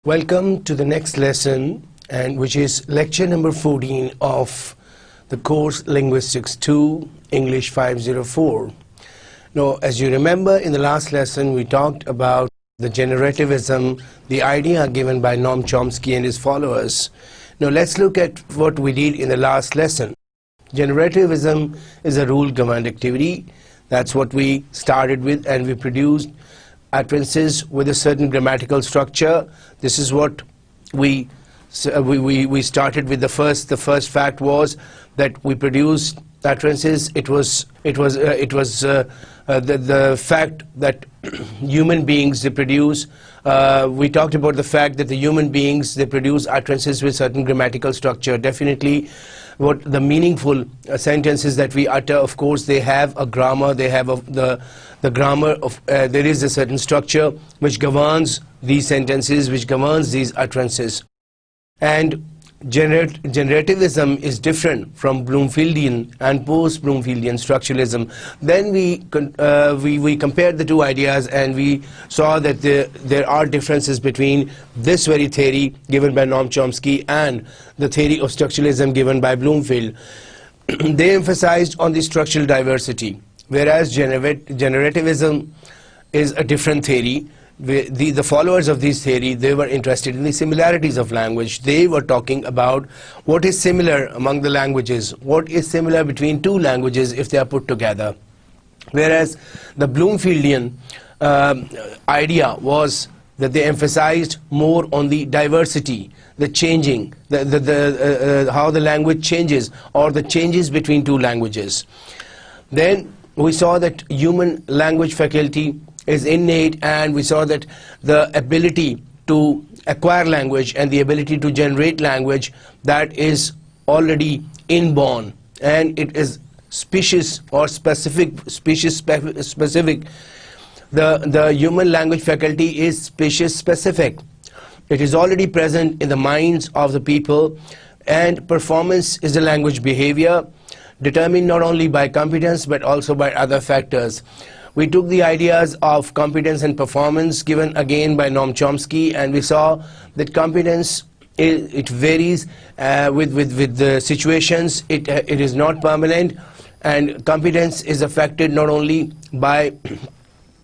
Welcome to the next lesson, and which is lecture number 14 of the course Linguistics 2, English 504. Now, as you remember, in the last lesson we talked about the generativism, the idea given by Noam Chomsky and his followers. Now let's look at what we did in the last lesson. Generativism is a rule-governed activity. That's what we started with, and we produced utterances with a certain grammatical structure. This is what we started with. The first fact was that we produced utterances. It was the fact that human beings, they produce. We talked about the fact that the human beings, they produce utterances with certain grammatical structure. Definitely, what the meaningful sentences that we utter, of course, they have a grammar. They have the grammar of there is a certain structure which governs these sentences, which governs these utterances. And generativism is different from Bloomfieldian and post-Bloomfieldian structuralism. Then we compared the two ideas, and we saw that there are differences between this very theory given by Noam Chomsky and the theory of structuralism given by Bloomfield. They emphasized on the structural diversity, whereas generativism is a different theory. The followers of this theory, they were interested in the similarities of language. They were talking about what is similar among the languages, what is similar between two languages if they are put together. Whereas the Bloomfieldian idea was that they emphasized more on the diversity, the changing, how the language changes, or the changes between two languages. Then we saw that human language faculty is innate, and we saw that the ability to acquire language and the ability to generate language, that is already inborn, and it is species or specific. The human language faculty is species specific. It is already present in the minds of the people, and performance is a language behavior determined not only by competence but also by other factors. We took the ideas of competence and performance given again by Noam Chomsky, and we saw that competence, it varies with the situations. It is not permanent, and competence is affected not only by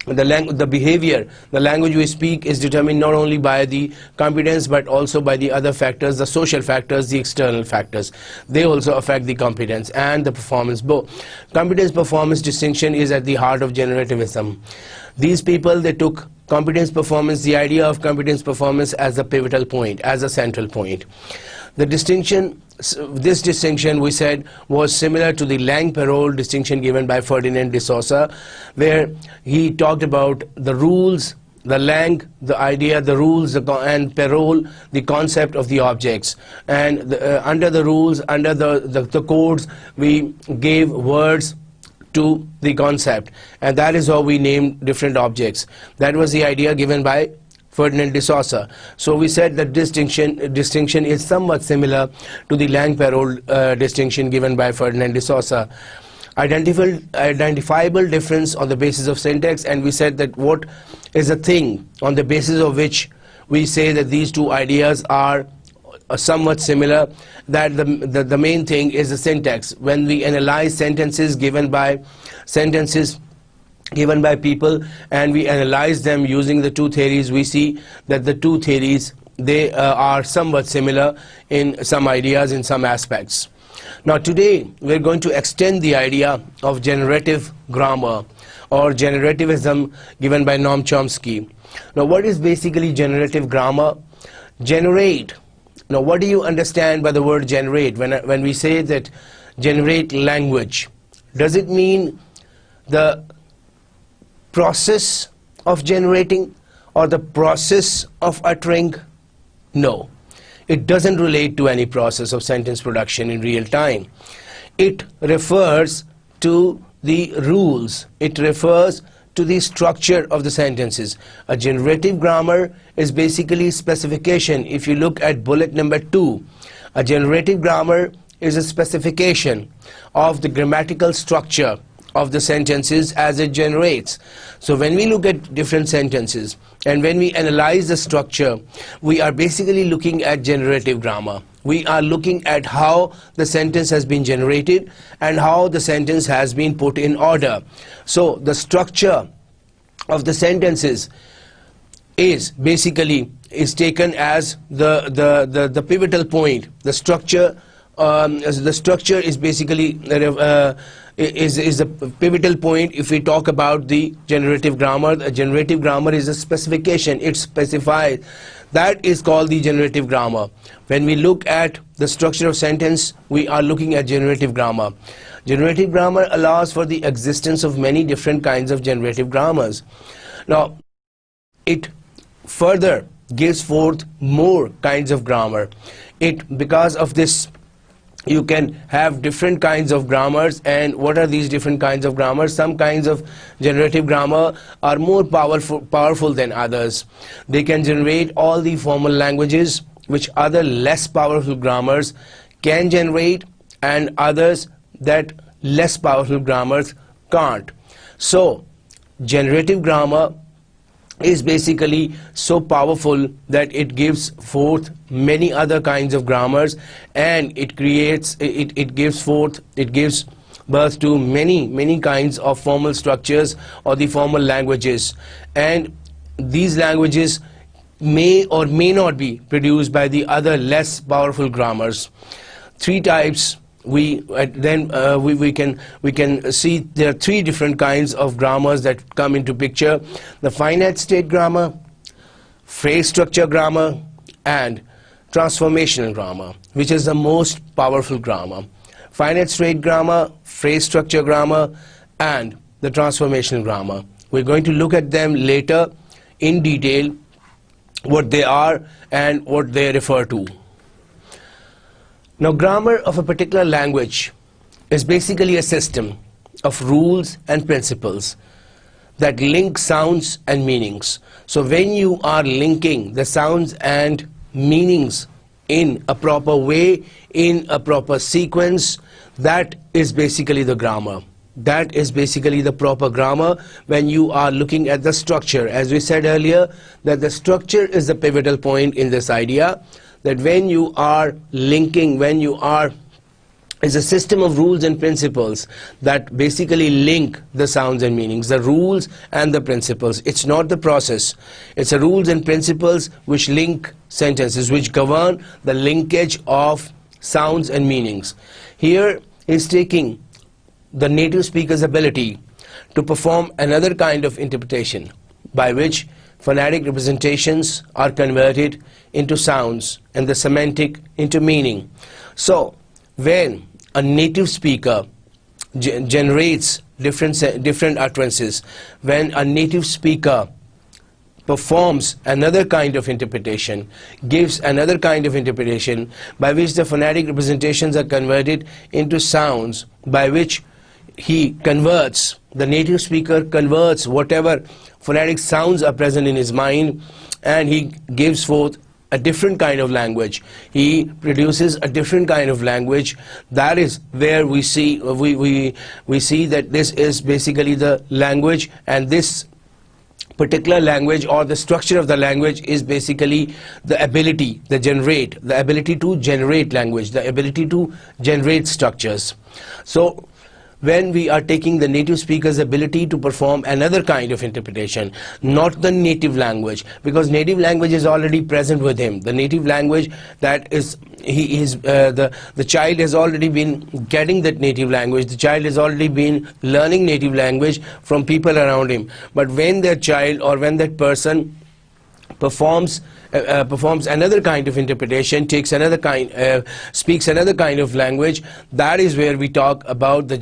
the behavior. The language we speak is determined not only by the competence but also by the other factors, the social factors, the external factors. They also affect the competence and the performance both. Competence-performance distinction is at the heart of generativism. These people, they took competence-performance, the idea of competence-performance as a pivotal point, as a central point. This distinction, we said, was similar to the Lange-Perroll distinction given by Ferdinand de Saussure, where he talked about the rules, the Lange, the idea, the rules, and Perroll, the concept of the objects. And under the rules, under the codes, we gave words to the concept, and that is how we named different objects. That was the idea given by Ferdinand de Saussure. So we said that distinction is somewhat similar to the Lange-Perroll distinction given by Ferdinand de Saussure. Identifiable difference on the basis of syntax, and we said that what is a thing on the basis of which we say that these two ideas are somewhat similar, that the main thing is the syntax. When we analyze sentences given by people, and we analyze them using the two theories, we see that the two theories, they are somewhat similar in some ideas, in some aspects. Now today we're going to extend the idea of generative grammar or generativism given by Noam Chomsky. Now what is basically generative grammar? Generate. Now what do you understand by the word generate? When we say that generate language, does it mean the process of generating or the process of uttering? No, it doesn't relate to any process of sentence production in real time. It refers to the rules, it refers to the structure of the sentences. A generative grammar is basically specification. If you look at bullet number 2, a generative grammar is a specification of the grammatical structure of the sentences as it generates. So when we look at different sentences and when we analyze the structure, we are basically looking at generative grammar. We are looking at how the sentence has been generated and how the sentence has been put in order. So the structure of the sentences is basically taken as the pivotal point. The structure is basically is the pivotal point if we talk about the generative grammar. The generative grammar is a specification. It specifies. That is called the generative grammar. When we look at the structure of sentence, we are looking at generative grammar. Generative grammar allows for the existence of many different kinds of generative grammars. Now, it further gives forth more kinds of grammar. Because of this, you can have different kinds of grammars. And what are these different kinds of grammars? Some kinds of generative grammar are more powerful than others. They can generate all the formal languages which other less powerful grammars can generate, and others that less powerful grammars can't. So generative grammar is basically so powerful that it gives forth many other kinds of grammars, and it gives birth to many kinds of formal structures or the formal languages. And these languages may or may not be produced by the other less powerful grammars. Three types. We can see there are three different kinds of grammars that come into picture: the finite state grammar, phrase structure grammar, and transformational grammar, which is the most powerful grammar. Finite state grammar, phrase structure grammar, and the transformational grammar. We're going to look at them later in detail, what they are and what they refer to. Now, grammar of a particular language is basically a system of rules and principles that link sounds and meanings. So when you are linking the sounds and meanings in a proper way, in a proper sequence, that is basically the grammar. That is basically the proper grammar when you are looking at the structure. As we said earlier, that the structure is the pivotal point in this idea, that when you are linking, is a system of rules and principles that basically link the sounds and meanings, the rules and the principles. It's not the process. It's the rules and principles which link sentences, which govern the linkage of sounds and meanings. Here is taking the native speaker's ability to perform another kind of interpretation by which phonetic representations are converted into sounds and the semantic into meaning. So when a native speaker generates different utterances, when a native speaker performs another kind of interpretation, gives another kind of interpretation by which the phonetic representations are converted into sounds, by which he converts, the native speaker converts whatever phonetic sounds are present in his mind, and he gives forth a different kind of language. He produces a different kind of language. That is where we see that this is basically the language, and this particular language or the structure of the language is basically the ability to generate language, the ability to generate structures. So when we are taking the native speaker's ability to perform another kind of interpretation, not the native language, because native language is already present with him. The native language, that is, the child has already been getting that native language. The child has already been learning native language from people around him. But when that child or when that person performs another kind of interpretation, speaks another kind of language, that is where we talk about the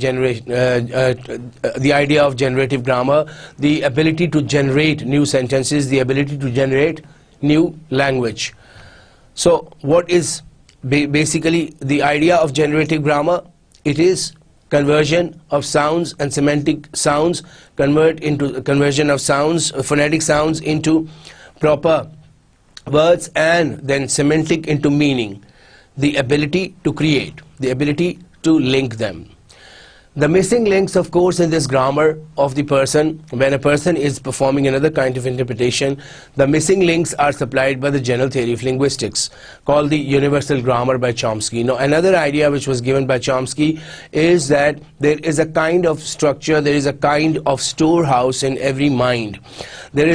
idea of generative grammar, the ability to generate new sentences, the ability to generate new language. So what is basically the idea of generative grammar? It is conversion of sounds and semantic sounds, conversion of sounds, phonetic sounds into proper words, and then semantic into meaning, the ability to create, the ability to link them. The missing links, of course, in this grammar of the person, when a person is performing another kind of interpretation, the missing links are supplied by the general theory of linguistics, called the universal grammar by Chomsky. Now, another idea which was given by Chomsky is that there is a kind of structure, there is a kind of storehouse in every mind. That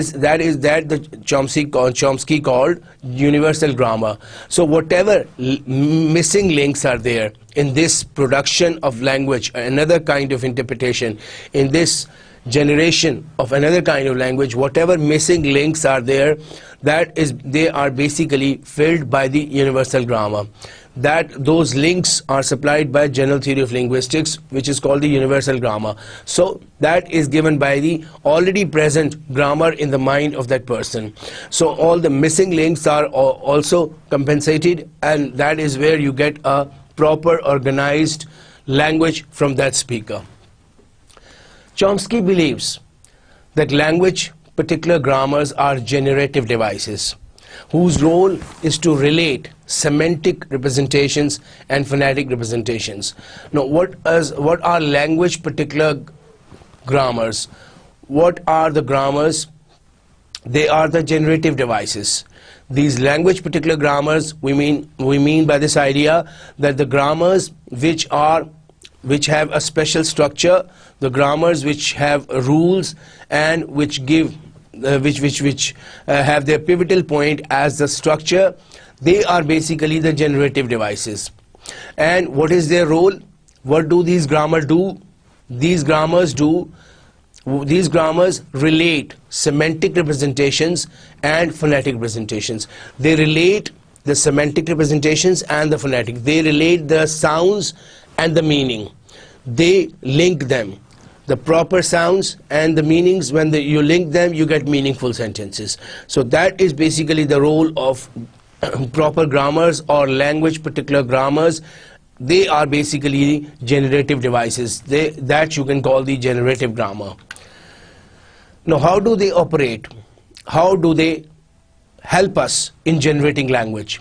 the Chomsky called universal grammar. So whatever missing links are there in this production of language, another kind of interpretation, in this generation of another kind of language, whatever missing links are there, they are basically filled by the universal grammar. Those links are supplied by general theory of linguistics, which is called the universal grammar. So that is given by the already present grammar in the mind of that person. So all the missing links are also compensated, and that is where you get a proper organized language from that speaker. Chomsky believes that language, particular grammars, are generative devices whose role is to relate semantic representations and phonetic representations. Now, what are language particular grammars? What are the grammars? They are the generative devices. These language particular grammars, we mean by this idea that the grammars which have a special structure, the grammars which have rules and which give which have their pivotal point as the structure, they are basically the generative devices. And what is their role? What do these grammars do? These grammars relate semantic representations and phonetic representations. They relate the semantic representations and the phonetic. They relate the sounds and the meaning. They link them. The proper sounds and the meanings, when you link them, you get meaningful sentences. So that is basically the role of proper grammars or language particular grammars. They are basically generative devices. That you can call the generative grammar. Now, how do they operate? How do they help us in generating language?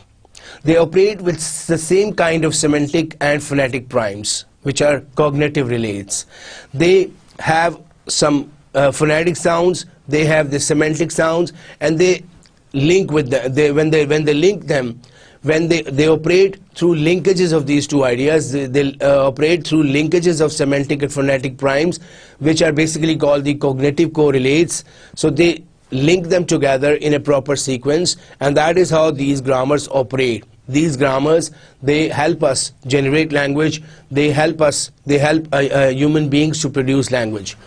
They operate with the same kind of semantic and phonetic primes, which are cognitive relates. They have some phonetic sounds, they have the semantic sounds, and they link with when they link them, when they operate through linkages of these two ideas. They operate through linkages of semantic and phonetic primes, which are basically called the cognitive correlates. So they link them together in a proper sequence, and that is how these grammars operate. These grammars, they help us generate language. They help human beings to produce language.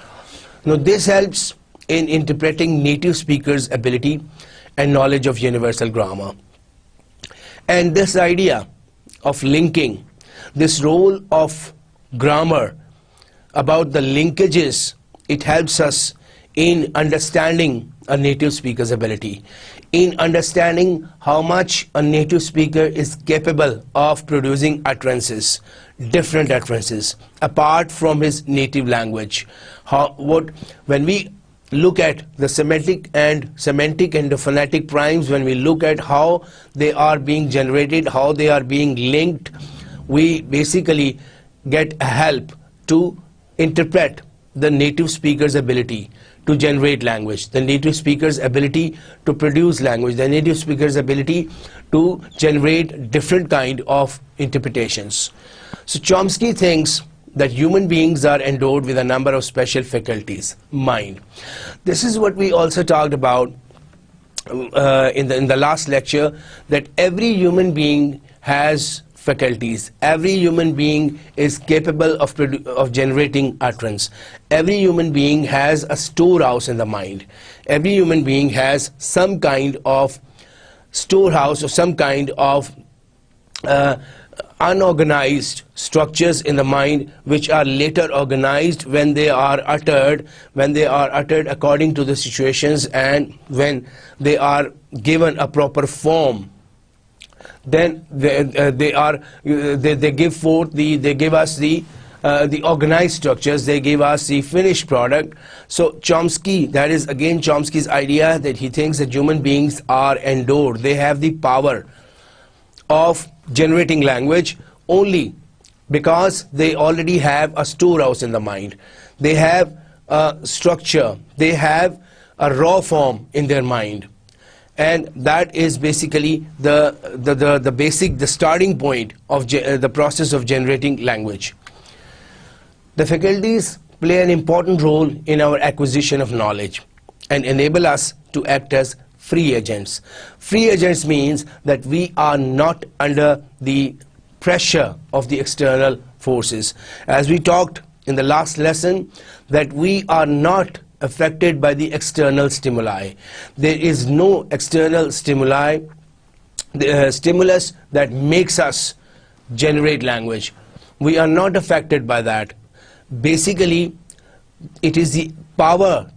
Now, this helps in interpreting native speakers' ability and knowledge of universal grammar. And this idea of linking, this role of grammar about the linkages, it helps us in understanding a native speaker's ability, in understanding how much a native speaker is capable of producing utterances, different utterances, apart from his native language. When we look at the semantic and the phonetic primes, when we look at how they are being generated, how they are being linked, we basically get a help to interpret the native speaker's ability to generate language, the native speaker's ability to produce language, the native speaker's ability to generate different kind of interpretations. So Chomsky thinks that human beings are endowed with a number of special faculties. Mind. This is what we also talked about in the last lecture, that every human being has faculties. Every human being is capable of generating utterance. Every human being has a storehouse in the mind. Every human being has some kind of storehouse or some kind of unorganized structures in the mind, which are later organized when they are uttered according to the situations, and when they are given a proper form. Then they give us the organized structures, they give us the finished product. So Chomsky, that is again Chomsky's idea, that he thinks that human beings are endowed, they have the power of generating language only because they already have a storehouse in the mind. They have a structure, they have a raw form in their mind, and that is basically the starting point of the process of generating language. The faculties play an important role in our acquisition of knowledge and enable us to act as free agents. Free agents means that we are not under the pressure of the external forces. As we talked in the last lesson, that we are not affected by the external stimuli. There is no external stimuli, stimulus that makes us generate language. We are not affected by that. Basically, it is the power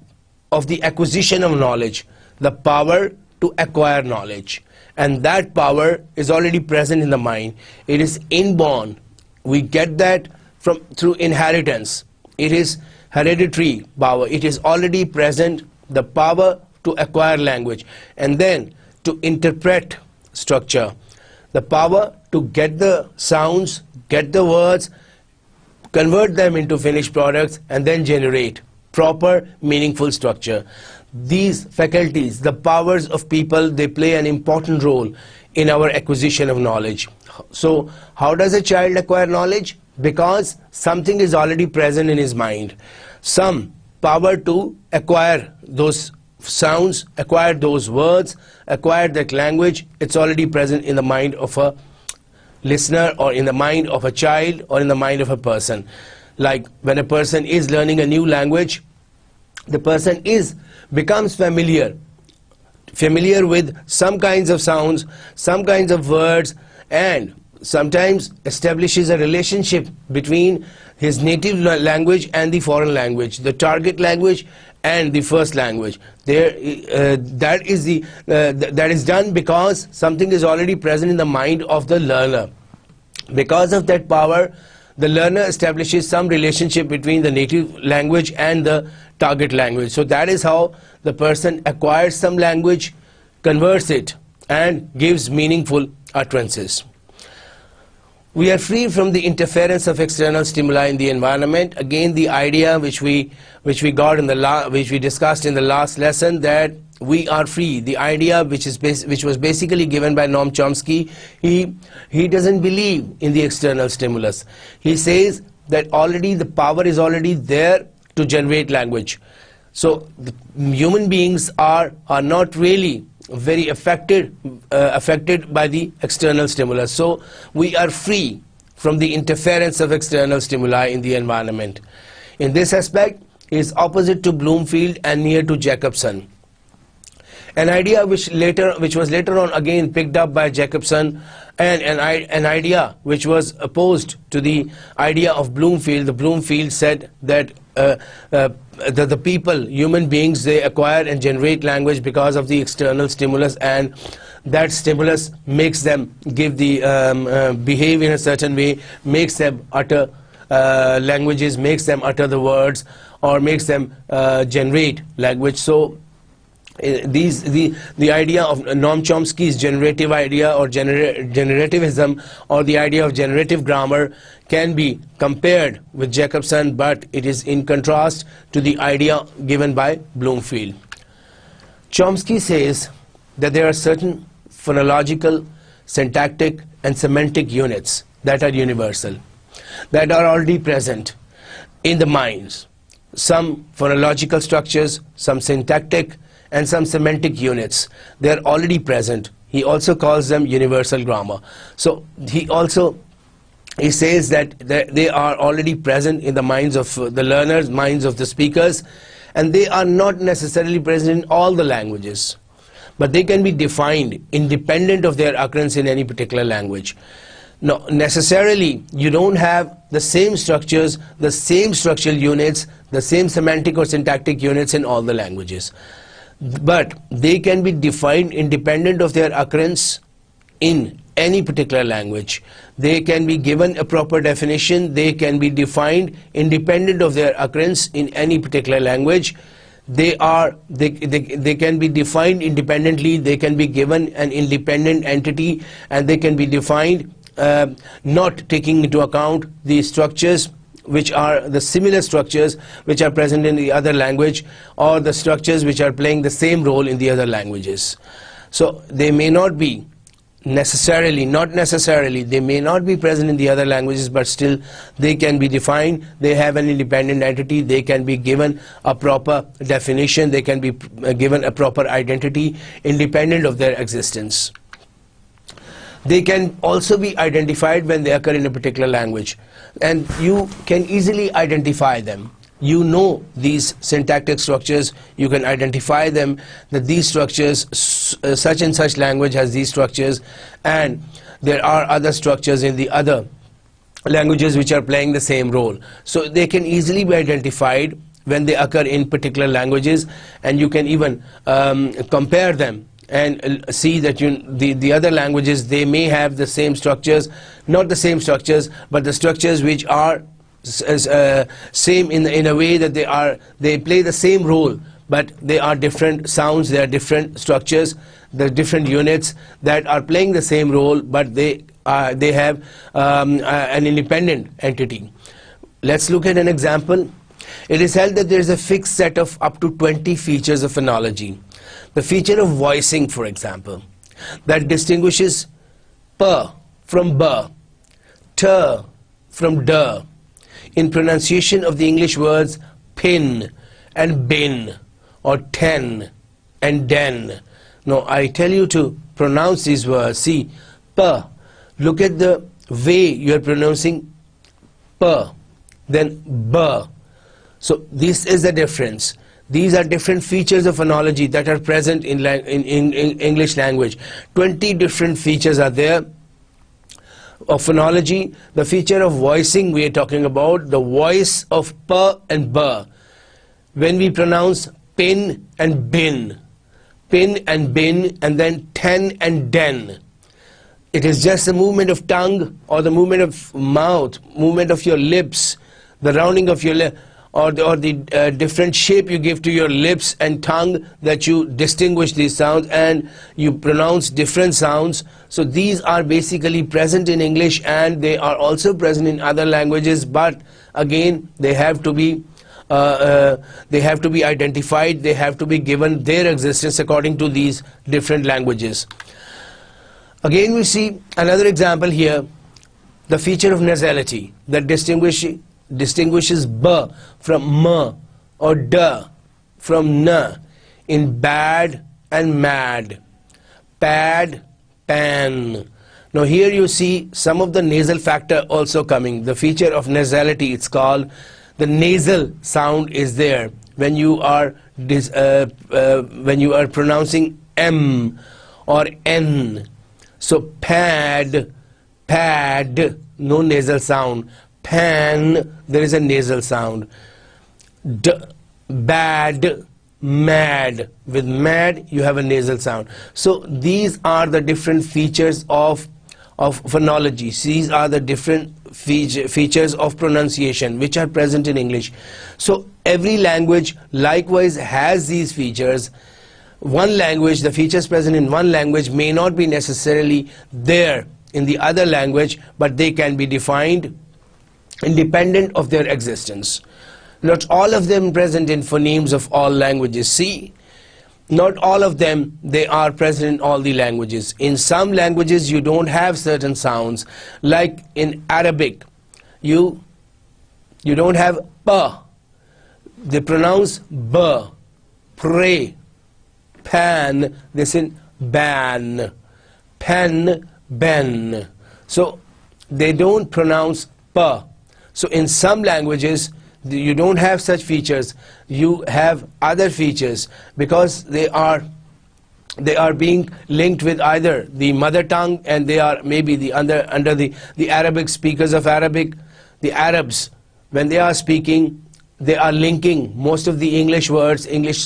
of the acquisition of knowledge, the power to acquire knowledge. And that power is already present in the mind. It is inborn. We get that through inheritance. It is hereditary power. It is already present, the power to acquire language and then to interpret structure, the power to get the sounds, get the words, convert them into finished products, and then generate proper, meaningful structure. These faculties, the powers of people, they play an important role in our acquisition of knowledge. So, how does a child acquire knowledge? Because something is already present in his mind. Some power to acquire those sounds, acquire those words, acquire that language, it's already present in the mind of a listener or in the mind of a child or in the mind of a person. Like when a person is learning a new language, the person becomes familiar with some kinds of sounds, some kinds of words, and sometimes establishes a relationship between his native language and the foreign language, the target language and the first language. That is done because something is already present in the mind of the learner. Because of that power, the learner establishes some relationship between the native language and the target language. So that is how the person acquires some language, converts it, and gives meaningful utterances. We are free from the interference of external stimuli in the environment. Again, the idea which we discussed in the last lesson, that we are free. The idea which was basically given by Noam Chomsky, he doesn't believe in the external stimulus. He says that already the power is already there to generate language. So the human beings are not really very affected by the external stimulus. So we are free from the interference of external stimuli in the environment. In this aspect, it is opposite to Bloomfield and near to Jacobson. An idea which was later on again picked up by Jacobson, and an idea which was opposed to the idea of Bloomfield. The Bloomfield said that the people, human beings, they acquire and generate language because of the external stimulus, and that stimulus makes them behave in a certain way, makes them utter languages, makes them utter the words, or makes them generate language. So the idea of Noam Chomsky's generative idea or generativism, or the idea of generative grammar, can be compared with Jacobson, but it is in contrast to the idea given by Bloomfield. Chomsky says that there are certain phonological, syntactic, and semantic units that are universal, that are already present in the minds. Some phonological structures, some syntactic, and some semantic units, they are already present. He also calls them universal grammar. So he says that they are already present in the minds of the learners, minds of the speakers, and they are not necessarily present in all the languages, but they can be defined independent of their occurrence in any particular language. Now, necessarily, you don't have the same structures, the same structural units, the same semantic or syntactic units in all the languages, but they can be defined independent of their occurrence in any particular language. They can be given a proper definition, they can be defined independent of their occurrence in any particular language. They can be defined independently, they can be given an independent entity, and they can be defined not taking into account the structures which are the similar structures which are present in the other language, or the structures which are playing the same role in the other languages. So they may not be necessarily, they may not be present in the other languages, but still they can be defined. They have an independent entity. They can be given a proper definition. They can be given a proper identity independent of their existence. They can also be identified when they occur in a particular language, and you can easily identify them. You know these syntactic structures, you can identify them, that these structures, such and such language has these structures, and there are other structures in the other languages which are playing the same role. So they can easily be identified when they occur in particular languages, and you can even compare them and see that the other languages, they may have the same structures, not the same structures, but the structures which are same in a way that they play the same role, but they are different sounds, they are different structures, the different units that are playing the same role, but they have an independent entity. Let's look at an example. It is held that there is a fixed set of up to 20 features of phonology. The feature of voicing, for example, that distinguishes p from b, t from d, in pronunciation of the English words pin and bin, or ten and den. Now I tell you to pronounce these words. See, p, look at the way you are pronouncing p, then b. So this is the difference. These are different features of phonology that are present in English language. 20 different features are there of phonology. The feature of voicing we are talking about, the voice of p and b. When we pronounce pin and bin, and then ten and den, it is just the movement of tongue or the movement of mouth, movement of your lips, the rounding of your lips, or the different shape you give to your lips and tongue, that you distinguish these sounds and you pronounce different sounds. So these are basically present in English, and they are also present in other languages, but again they have to be identified, they have to be given their existence according to these different languages. Again we see another example here, the feature of nasality that distinguishes b from m, or d from n, in bad and mad, pad, pan. Now here you see some of the nasal factor also coming. The feature of nasality, it's called, the nasal sound is there when you are pronouncing m or n. So pad, no nasal sound. Pan, there is a nasal sound. Bad, mad, with mad you have a nasal sound. So these are the different features of phonology. These are the different features of pronunciation which are present in English. So every language likewise has these features. One language, the features present in one language may not be necessarily there in the other language, but they can be defined independent of their existence. Not all of them present in phonemes of all languages. See, not all of them, they are present in all the languages. In some languages you don't have certain sounds, like in Arabic you don't have p, they pronounce b. Pray, pan, they say ban, pen, ben. So they don't pronounce p. So in some languages you don't have such features, you have other features, because they are being linked with either the mother tongue, and they are maybe under the Arabic speakers of Arabic. The Arabs, when they are speaking, they are linking most of the English words, English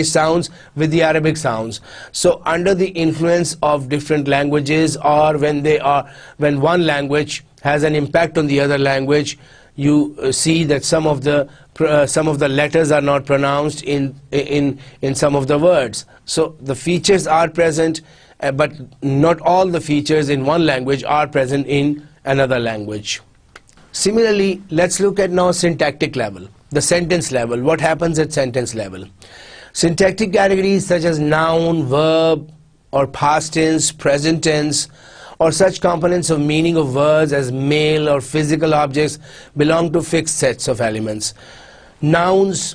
sounds with the Arabic sounds. So under the influence of different languages, or when one language has an impact on the other language, you see that some of the letters are not pronounced in some of the words. So the features are present, but not all the features in one language are present in another language. Similarly, let's look at now syntactic level, the sentence level. What happens at sentence level? Syntactic categories such as noun, verb, or past tense, present tense, or such components of meaning of words as male or physical objects belong to fixed sets of elements. Nouns,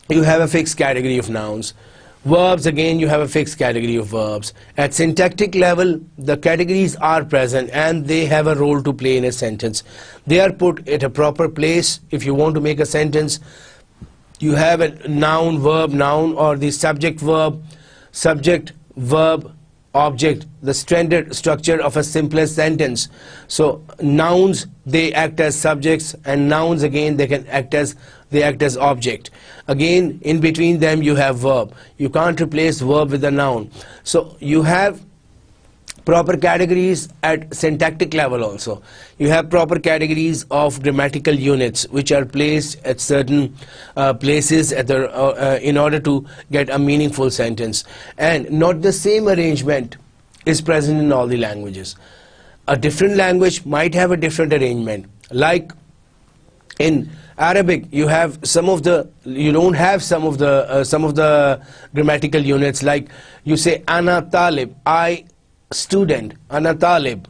you have a fixed category of nouns. Verbs, again, you have a fixed category of verbs. At syntactic level, the categories are present and they have a role to play in a sentence. They are put at a proper place. If you want to make a sentence, you have a noun, verb, noun, or the subject, verb, object, the standard structure of a simplest sentence. So nouns, they act as subjects, and nouns again they act as object. Again, in between them you have verb. You can't replace verb with a noun. So you have proper categories at syntactic level also. You have proper categories of grammatical units which are placed at certain places in order to get a meaningful sentence. And not the same arrangement is present in all the languages. A different language might have a different arrangement. Like in Arabic, you have you don't have some of the grammatical units. Like you say ana talib, I student, ana talib,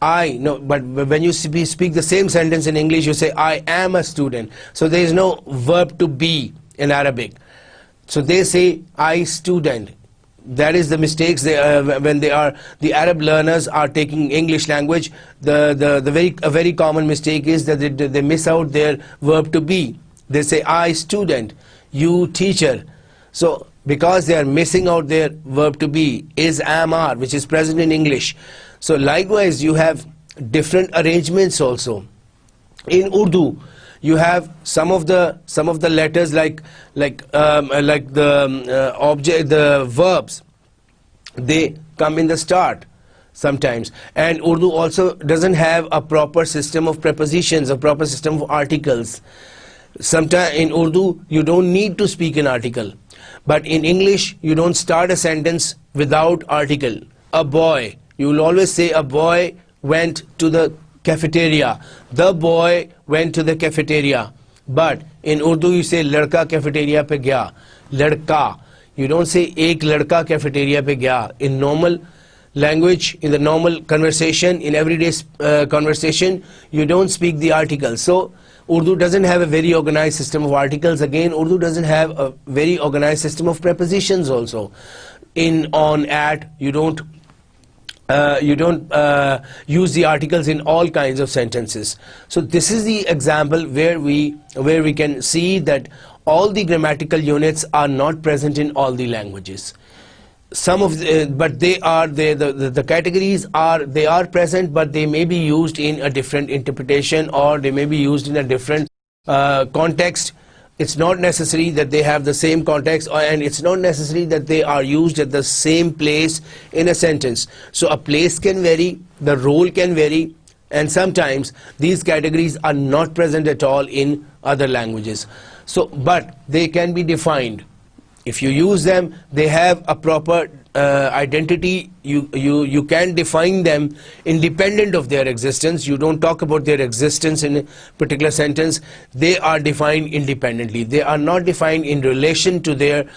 I. No, but when you speak the same sentence in English, you say I am a student. So there is no verb to be in Arabic. So they say I student. That is the mistakes when the Arab learners are taking English language. A very common mistake is that they miss out their verb to be. They say I student, you teacher. So because they are missing out their verb to be, is, am, are, which is present in English. So likewise you have different arrangements also. In Urdu, you have some of the letters like the object, the verbs, they come in the start sometimes. And Urdu also doesn't have a proper system of prepositions, a proper system of articles. Sometimes in Urdu you don't need to speak an article, but in English you don't start a sentence without article. A boy, you will always say a boy went to the cafeteria. The boy went to the cafeteria. But in Urdu you say ladka cafeteria pe gaya. Ladka. You don't say ek ladka cafeteria pe gaya. In normal language, in the normal conversation, in everyday conversation, you don't speak the article. So Urdu doesn't have a very organized system of articles. Again, Urdu doesn't have a very organized system of prepositions also. In, on, at, you don't use the articles in all kinds of sentences. So this is the example where we can see that all the grammatical units are not present in all the languages. But the categories are present, but they may be used in a different interpretation, or they may be used in a different context. It's not necessary that they have the same context, and it's not necessary that they are used at the same place in a sentence. So a place can vary, the role can vary, and sometimes these categories are not present at all in other languages. So, but they can be defined. If you use them, they have a proper identity. You can define them independent of their existence. You don't talk about their existence in a particular sentence. They are defined independently. They are not defined in relation to their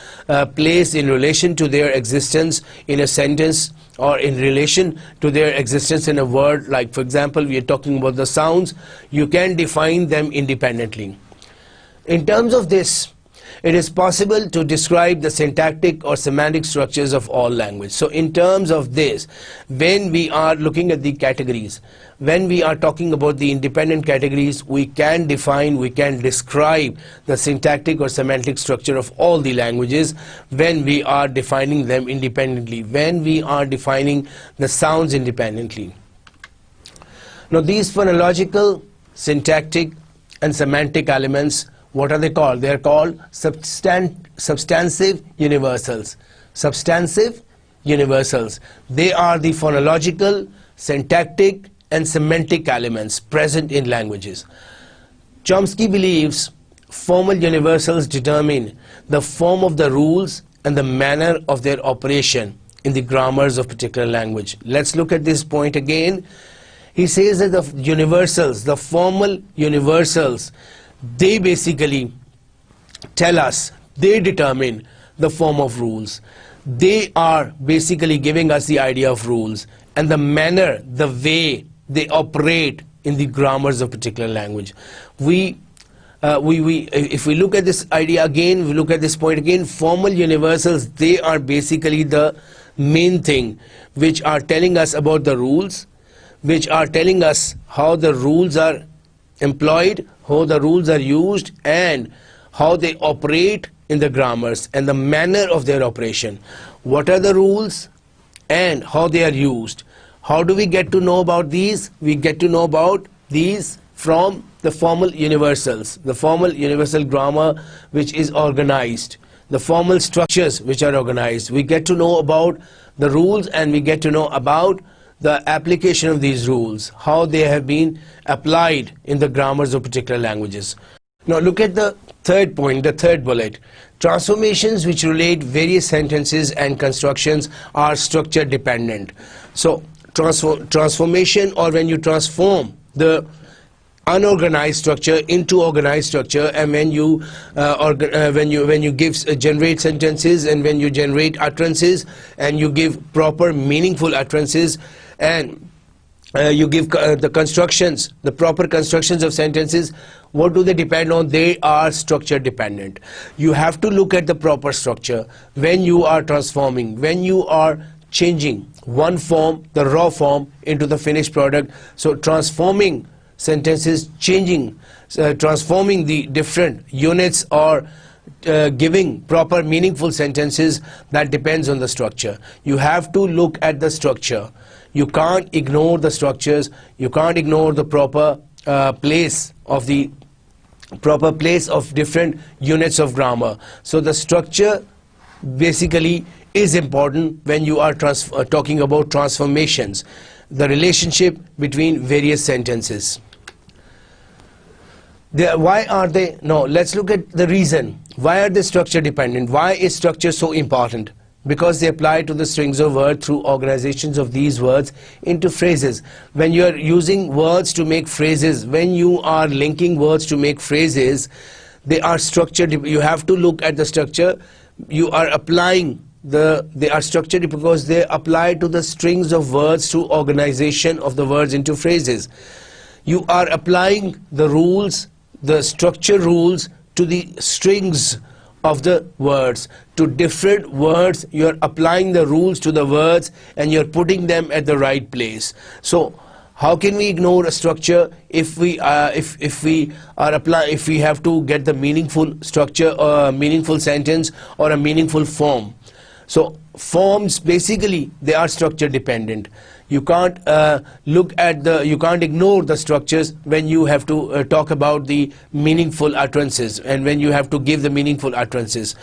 place, in relation to their existence in a sentence, or in relation to their existence in a word. Like for example, we are talking about the sounds. You can define them independently. In terms of this, it is possible to describe the syntactic or semantic structures of all language. So in terms of this, when we are looking at the categories, when we are talking about the independent categories, we can define, we can describe the syntactic or semantic structure of all the languages when we are defining them independently, when we are defining the sounds independently. Now these phonological, syntactic and semantic elements, what are they called? They are called substantive universals. Substantive universals. They are the phonological, syntactic and semantic elements present in languages. Chomsky believes formal universals determine the form of the rules and the manner of their operation in the grammars of particular language. Let's look at this point again. He says that the universals, the formal universals, they basically tell us, they determine the form of rules. They are basically giving us the idea of rules and the manner, the way they operate in the grammars of particular language. If we look at this idea again, we look at this point again, formal universals, they are basically the main thing which are telling us about the rules, which are telling us how the rules are employed, how the rules are used, and how they operate in the grammars and the manner of their operation. What are the rules and how they are used? How do we get to know about these? We get to know about these from the formal universals, the formal universal grammar which is organized, the formal structures which are organized. We get to know about the rules and we get to know about the application of these rules, how they have been applied in the grammars of particular languages. Now look at the third point, the third bullet. Transformations which relate various sentences and constructions are structure dependent. So transformation, or when you transform the unorganized structure into organized structure, and when you generate sentences, and when you generate utterances, and you give proper meaningful utterances, and you give the constructions, the proper constructions of sentences, what do they depend on? They are structure dependent. You have to look at the proper structure when you are transforming, when you are changing one form, the raw form, into the finished product. So transforming sentences, transforming the different units, or giving proper meaningful sentences, that depends on the structure. You have to look at the structure. You can't ignore the structures. You can't ignore the proper place of different units of grammar. So the structure basically is important when you are talking about transformations, the relationship between various sentences. Why are they? No, let's look at the reason. Why are they structure dependent? Why is structure so important? Because they apply to the strings of words through organizations of these words into phrases. When you are using words to make phrases, when you are linking words to make phrases, they are structured. You have to look at the structure. You are applying they are structured because they apply to the strings of words through organization of the words into phrases. You are applying the rules, the structure rules, to the strings of the words, to different words. You are applying the rules to the words and you are putting them at the right place. So how can we ignore a structure if we have to get the meaningful structure, or a meaningful sentence, or a meaningful form? So forms, basically they are structure dependent. You can't you can't ignore the structures when you have to talk about the meaningful utterances, and when you have to give the meaningful utterances.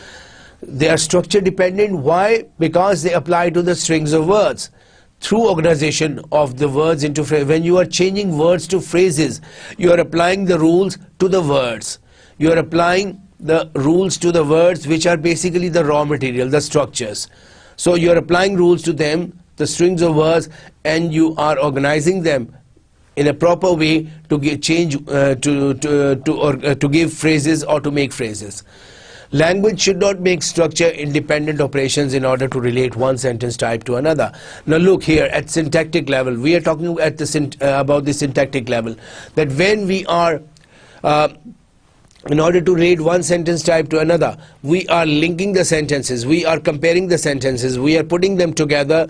They are structure dependent. Why? Because they apply to the strings of words through organization of the words into phrases. When you are changing words to phrases, you are applying the rules to the words. You are applying the rules to the words, which are basically the raw material, the structures. So you are applying rules to them, the strings of words, and you are organizing them in a proper way to give phrases or to make phrases. Language should not make structure independent operations in order to relate one sentence type to another. Now look here at syntactic level. We are talking at about the syntactic level, that when we are in order to relate one sentence type to another, we are linking the sentences, we are comparing the sentences, we are putting them together.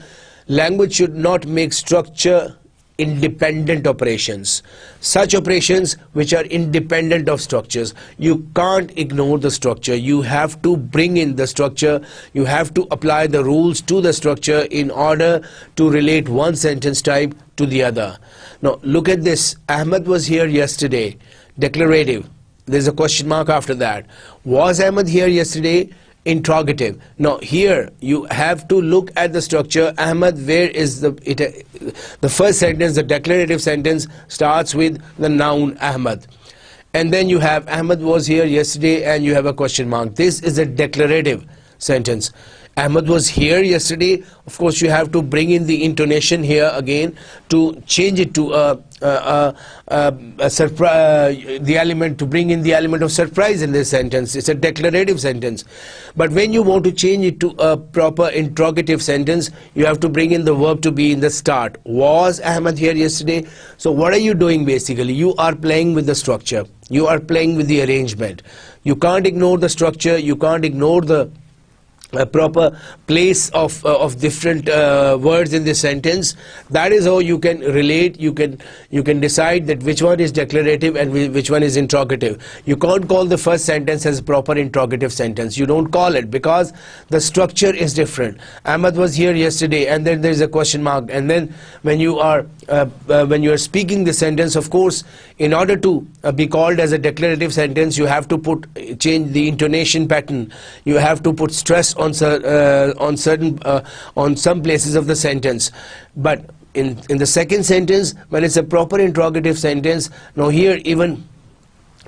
Language should not make structure independent operations. Such operations which are independent of structures. You can't ignore the structure. You have to bring in the structure. You have to apply the rules to the structure in order to relate one sentence type to the other. Now look at this. Ahmed was here yesterday. Declarative. There's a question mark after that. Was Ahmed here yesterday? Interrogative. Now here you have to look at the structure. Ahmed, where is the first sentence, the declarative sentence, starts with the noun Ahmed. and then you have Ahmed was here yesterday and you have a question mark. This is a declarative sentence. Ahmed was here yesterday. Of course, you have to bring in the intonation here again to change it to a surprise, the element, to bring in the element of surprise in this sentence. It's a declarative sentence. But when you want to change it to a proper interrogative sentence, you have to bring in the verb to be in the start. Was Ahmed here yesterday? So what are you doing basically? You are playing with the structure. You are playing with the arrangement. You can't ignore the structure. You can't ignore the proper place of different words in this sentence. That is how you can relate. You can decide that which one is declarative and which one is interrogative. You can't call the first sentence as a proper interrogative sentence. You don't call it because the structure is different. Ahmed was here yesterday, and then there is a question mark, and then when you are speaking the sentence, of course, in order to be called as a declarative sentence, you have to change the intonation pattern. You have to put stress on some places of the sentence. But in the second sentence, when it's a proper interrogative sentence, now here, even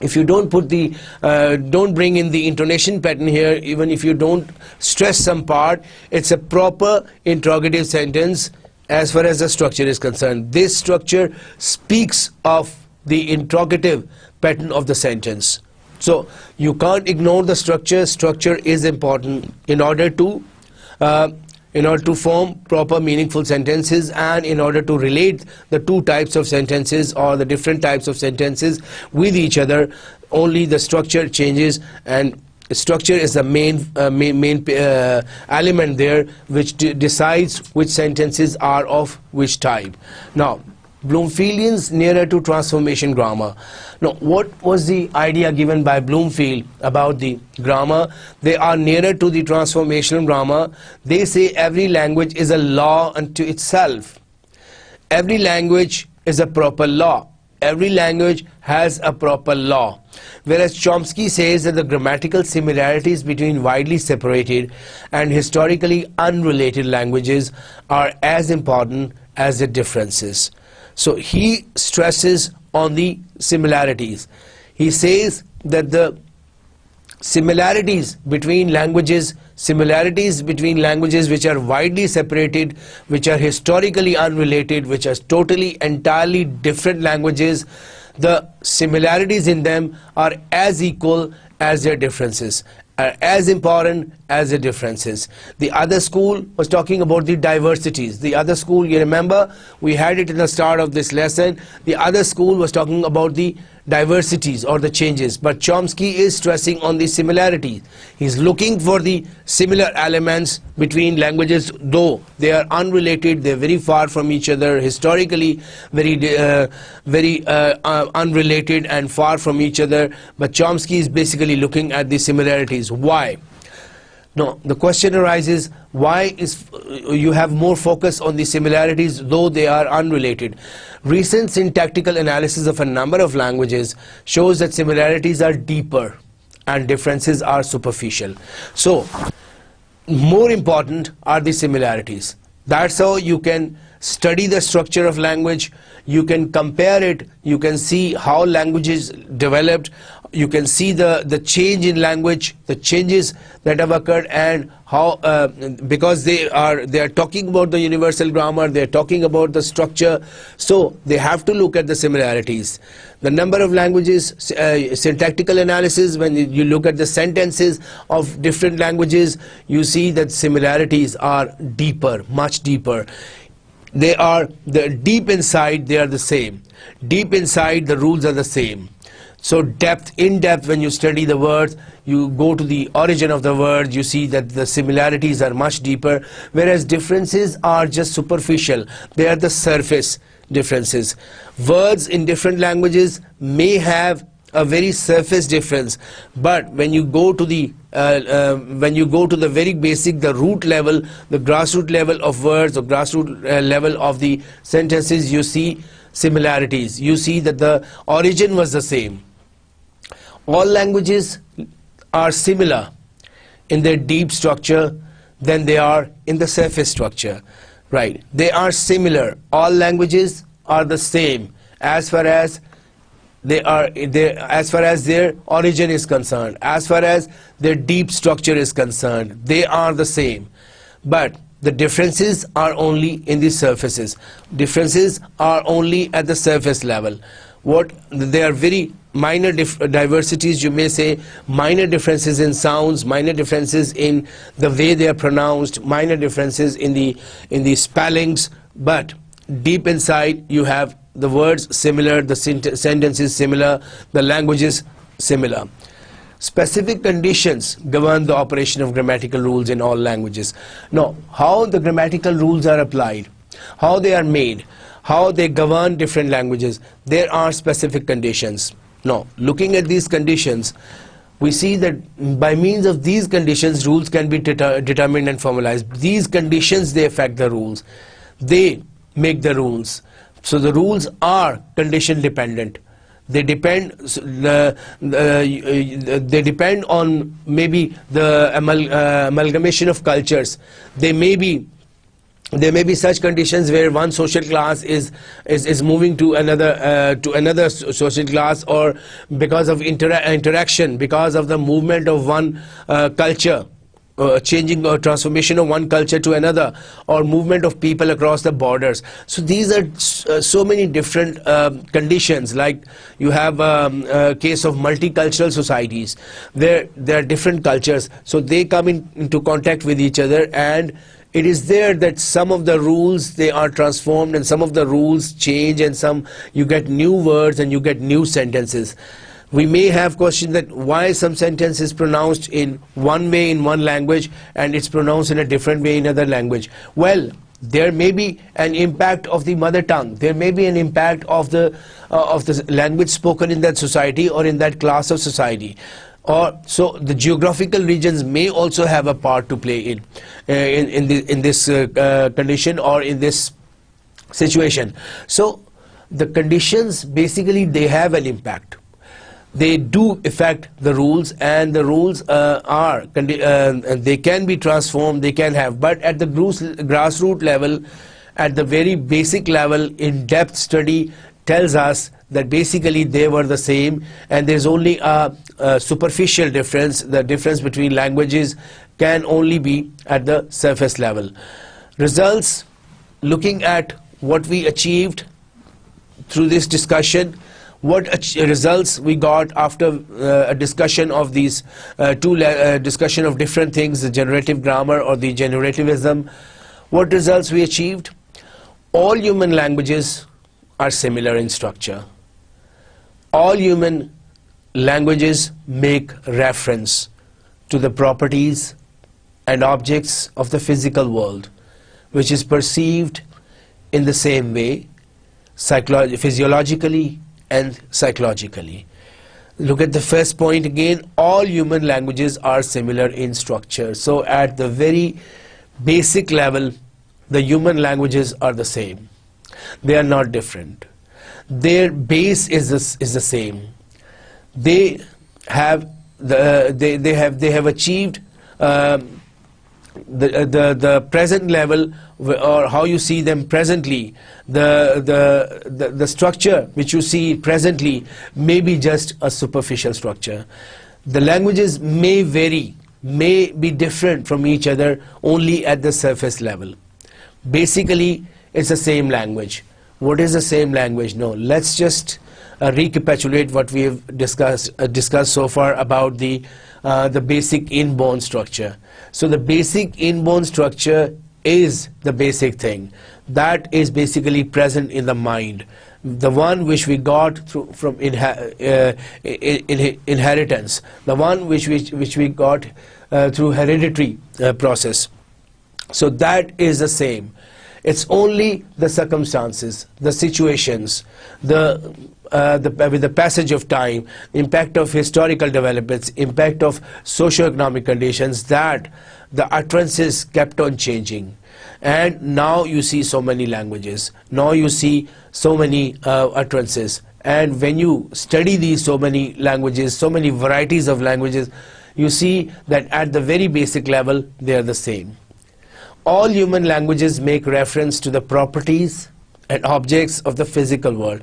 if you don't put the don't bring in the intonation pattern here, even if you don't stress some part, it's a proper interrogative sentence as far as the structure is concerned. This structure speaks of the interrogative pattern of the sentence. So you can't ignore the structure. Structure is important in order to form proper meaningful sentences, and in order to relate the two types of sentences or the different types of sentences with each other. Only the structure changes, and structure is the main element there, which decides which sentences are of which type. Now, Bloomfieldians nearer to transformation grammar. Now, what was the idea given by Bloomfield about the grammar? They are nearer to the transformational grammar. They say every language is a law unto itself. Every language is a proper law. Every language has a proper law. Whereas Chomsky says that the grammatical similarities between widely separated and historically unrelated languages are as important as the differences. So he stresses on the similarities. He says that the similarities between languages which are widely separated, which are historically unrelated, which are totally, entirely different languages, the similarities in them are as equal as their differences, are as important as the differences. The other school was talking about the diversities. The other school, you remember, we had it in the start of this lesson. The other school was talking about the diversities or the changes, but Chomsky is stressing on the similarities. He's looking for the similar elements between languages, though they are unrelated, they're very far from each other, historically very unrelated and far from each other, but Chomsky is basically looking at the similarities. Why? No, the question arises, why is you have more focus on the similarities though they are unrelated? Recent syntactical analysis of a number of languages shows that similarities are deeper and differences are superficial. So, more important are the similarities. That's how you can study the structure of language, you can compare it, you can see how languages developed, you can see the change in language, the changes that have occurred, and how because they are talking about the universal grammar, they are talking about the structure, so they have to look at the similarities. The number of languages, syntactical analysis, when you look at the sentences of different languages, you see that similarities are deeper, much deeper. They are deep inside, they are the same. Deep inside, the rules are the same. So in depth, when you study the words, you go to the origin of the word, you see that the similarities are much deeper, whereas differences are just superficial. They are the surface differences. Words in different languages may have a very surface difference, but when you go to the very basic, the root level, the grassroots level of words, or grassroots level of the sentences, you see similarities. You see that the origin was the same. All languages are similar in their deep structure than they are in the surface structure. Right? They are similar. All languages are the same as far as as far as their origin is concerned, as far as their deep structure is concerned, they are the same. But the differences are only in the surfaces. Differences are only at the surface level. They are very minor diversities, you may say, minor differences in sounds, minor differences in the way they are pronounced, minor differences in the spellings, but deep inside you have the words similar, the sentences similar, the languages similar. Specific conditions govern the operation of grammatical rules in all languages. Now, how the grammatical rules are applied, how they are made, how they govern different languages, there are specific conditions. Now, looking at these conditions, we see that by means of these conditions, rules can be determined and formalized. These conditions, they affect the rules. They make the rules. So the rules are condition dependent. They depend. They depend on maybe the amalgamation of cultures. There may be such conditions where one social class is moving to another social class, or because of interaction, because of the movement of one culture, changing or transformation of one culture to another, or movement of people across the borders. So these are so many different conditions. Like you have a case of multicultural societies. There are different cultures, so they come into contact with each other, and it is there that some of the rules, they are transformed, and some of the rules change, and some you get new words and you get new sentences. We may have questioned that why some sentence is pronounced in one way in one language and it's pronounced in a different way in another language. Well, there may be an impact of the mother tongue. There may be an impact of the language spoken in that society or in that class of society. Or so the geographical regions may also have a part to play in this condition or in this situation. So the conditions, basically, they have an impact. They do affect the rules, and the rules they can be transformed, they can have, but at the grassroots level, at the very basic level, in-depth study tells us that basically they were the same, and there's only a superficial difference. The difference between languages can only be at the surface level. Results, looking at what we achieved through this discussion, what results we got after a discussion of these discussion of different things, the generative grammar or the generativism. What results we achieved? All human languages are similar in structure. All human languages make reference to the properties and objects of the physical world, which is perceived in the same way, physiologically and psychologically. Look at the first point again. All human languages are similar in structure. So at the very basic level, the human languages are the same. They are not different. Their base is the same. They have achieved the present level, or how you see them presently. The structure which you see presently may be just a superficial structure. The languages may vary, may be different from each other only at the surface level. Basically, it's the same language. What is the same language? No, let's just recapitulate what we have discussed so far about the basic inborn structure. So the basic inborn structure is the basic thing that is basically present in the mind, the one which we got from inheritance, the one which we got through hereditary process. So that is the same. It's only the circumstances, the situations, with the passage of time, impact of historical developments, impact of socio-economic conditions, that the utterances kept on changing. And now you see so many languages. Now you see so many utterances. And when you study these so many languages, so many varieties of languages, you see that at the very basic level, they are the same. All human languages make reference to the properties and objects of the physical world.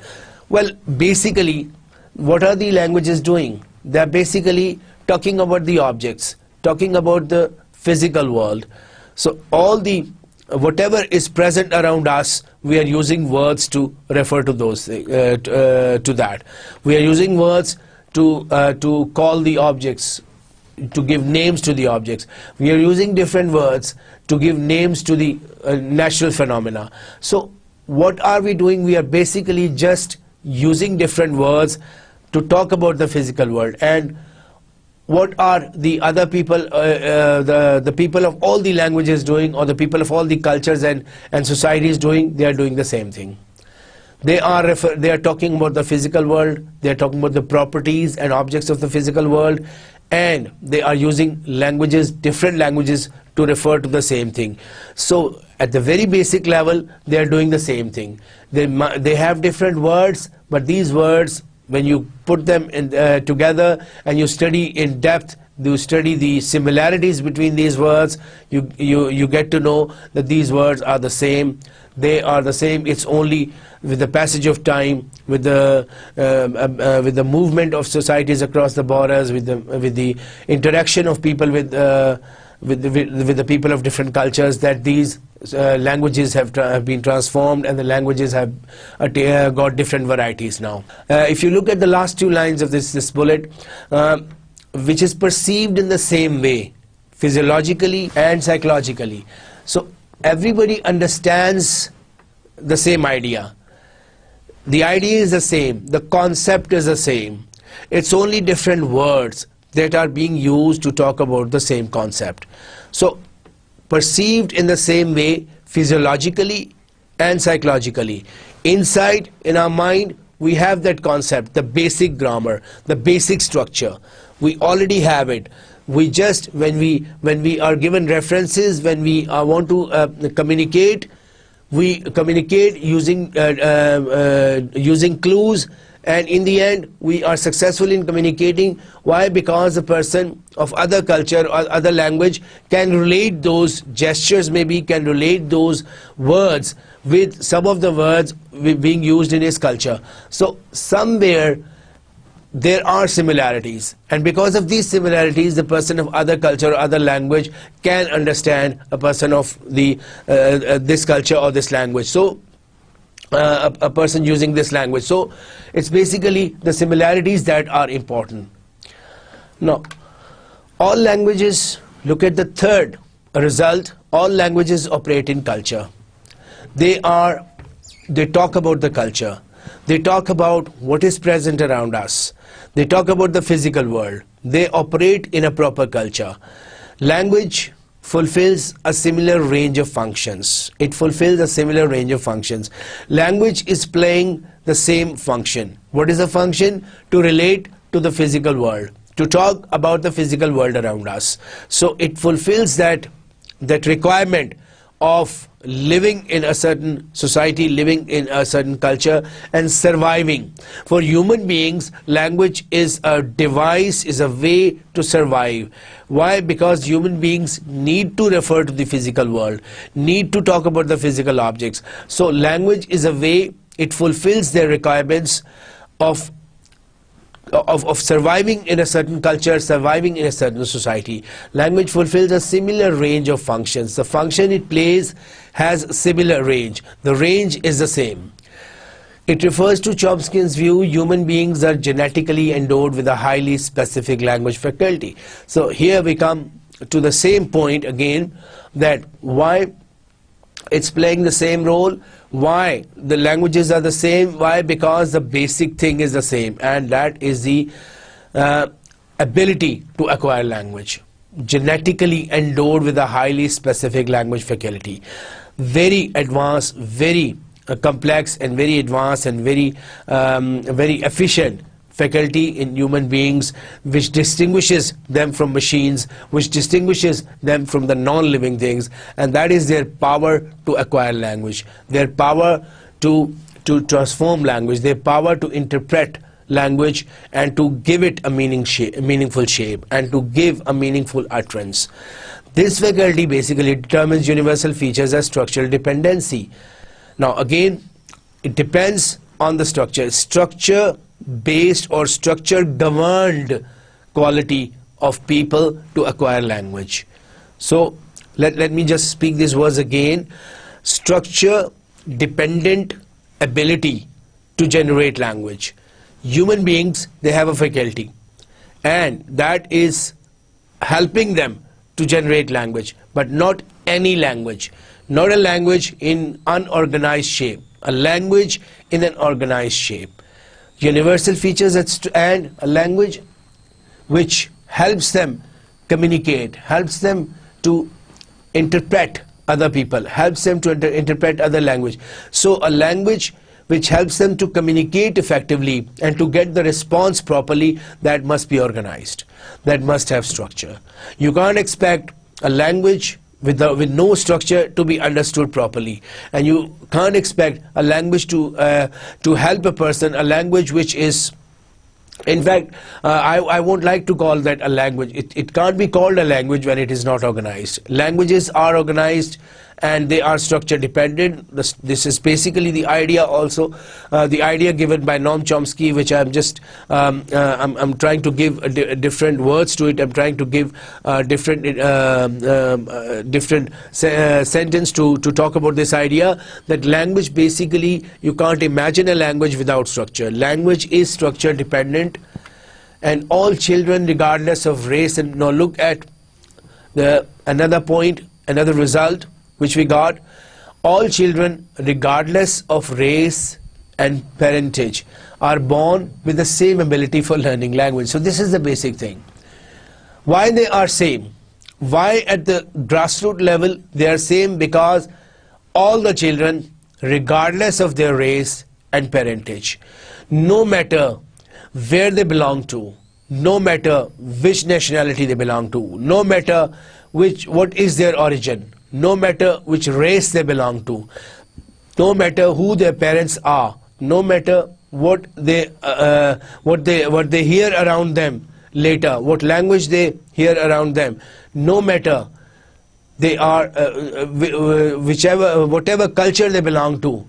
Well, basically, what are the languages doing? They are basically talking about the objects, talking about the physical world. So all the whatever is present around us, we are using words to refer to those to that. We are using words to call the objects, to give names to the objects. We are using different words to give names to the natural phenomena. So what are we doing? We are basically just using different words to talk about the physical world. And what are the other people, the people of all the languages doing, or the people of all the cultures and societies doing? They are doing the same thing. They are talking about the physical world, they are talking about the properties and objects of the physical world, and they are using languages, different languages, to refer to the same thing. So at the very basic level, they are doing the same thing. They have different words, but these words, when you put them in, together and you study in depth, you study the similarities between these words, you get to know that these words are the same. They are the same. It's only with the passage of time, with the movement of societies across the borders, with the interaction of people with the people of different cultures, that these languages have been transformed, and the languages have got different varieties now. If you look at the last two lines of this bullet, which is perceived in the same way, physiologically and psychologically. So everybody understands the same idea. The idea is the same, the concept is the same. It's only different words that are being used to talk about the same concept. So perceived in the same way, physiologically and psychologically. Inside, in our mind, we have that concept, the basic grammar, the basic structure. We already have it. We just, when we are given references, when we want to communicate, we communicate using using clues, and in the end we are successful in communicating. Why? Because a person of other culture or other language can relate those gestures, maybe can relate those words with some of the words being used in his culture. So somewhere there are similarities, and because of these similarities, the person of other culture or other language can understand a person of this culture or this language. So a person using this language. So it's basically the similarities that are important. Now, all languages, look at the third result, all languages operate in culture. They talk about the culture. They talk about what is present around us. They talk about the physical world. They operate in a proper culture. Language fulfills a similar range of functions. It fulfills a similar range of functions. Language is playing the same function. What is the function? To relate to the physical world, to talk about the physical world around us. So it fulfills that requirement of living in a certain society, living in a certain culture, and surviving. For human beings, language is a device, is a way to survive. Why? Because human beings need to refer to the physical world, need to talk about the physical objects. So language is a way, it fulfills their requirements of surviving in a certain culture, surviving in a certain society. Language fulfills a similar range of functions. The function it plays has a similar range. The range is the same. It refers to Chomsky's view, human beings are genetically endowed with a highly specific language faculty. So here we come to the same point again, that why it's playing the same role. Why the languages are the same? Why? Because the basic thing is the same, and that is the ability to acquire language. Genetically endowed with a highly specific language faculty. Very advanced, very complex and very advanced and very efficient faculty in human beings, which distinguishes them from machines, which distinguishes them from the non-living things, and that is their power to acquire language, their power to transform language, their power to interpret language and to give it a meaningful shape and to give a meaningful utterance. This faculty basically determines universal features as structural dependency. Now again, it depends on the structure. Structure based or structure governed quality of people to acquire language. So let me just speak these words again. Structure dependent ability to generate language. Human beings, they have a faculty, and that is helping them to generate language, but not any language. Not a language in unorganized shape, a language in an organized shape. Universal features and a language which helps them communicate, helps them to interpret other people, helps them to interpret other language. So a language which helps them to communicate effectively and to get the response properly, that must be organized, that must have structure. You can't expect a language with no structure to be understood properly, and you can't expect a language to help a person, a language which is, in fact, I won't like to call that a language. It can't be called a language when it is not organized. Languages are organized and they are structure dependent. This is basically the idea also, the idea given by Noam Chomsky, which I'm just I'm trying to give different words to it. I'm trying to give different sentence to talk about this idea, that language, basically you can't imagine a language without structure. Language is structure dependent, and all children, regardless of race, and now look at another point, another result which we got. All children, regardless of race and parentage, are born with the same ability for learning language. So this is the basic thing. Why they are same? Why at the grassroots level they are same? Because all the children, regardless of their race and parentage, no matter where they belong to, no matter which nationality they belong to, no matter what is their origin, no matter which race they belong to, no matter who their parents are, no matter what they hear around them later, what language they hear around them, no matter they are whatever culture they belong to,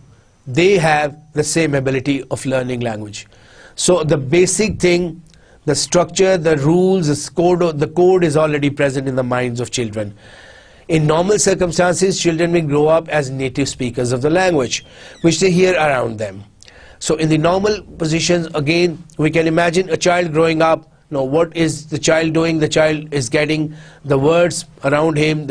they have the same ability of learning language. So the basic thing, the structure, the rules, the code is already present in the minds of children. In normal circumstances, children will grow up as native speakers of the language which they hear around them. So in the normal positions, again, we can imagine a child growing up. Now, what is the child doing? The child is getting the words around him,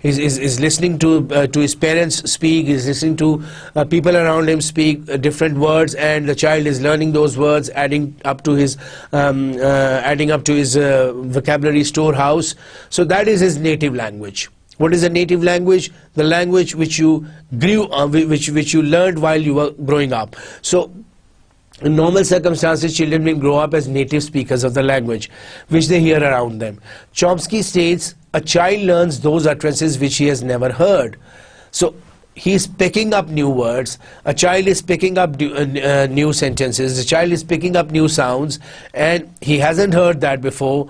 is listening to his parents speak, is listening to people around him speak different words, and the child is learning those words, adding up to his vocabulary storehouse. So that is his native language. What is a native language? The language which you which you learned while you were growing up. So in normal circumstances, children will grow up as native speakers of the language which they hear around them. Chomsky states, a child learns those utterances which he has never heard. So he is picking up new words, a child is picking up new sentences, the child is picking up new sounds, and he hasn't heard that before.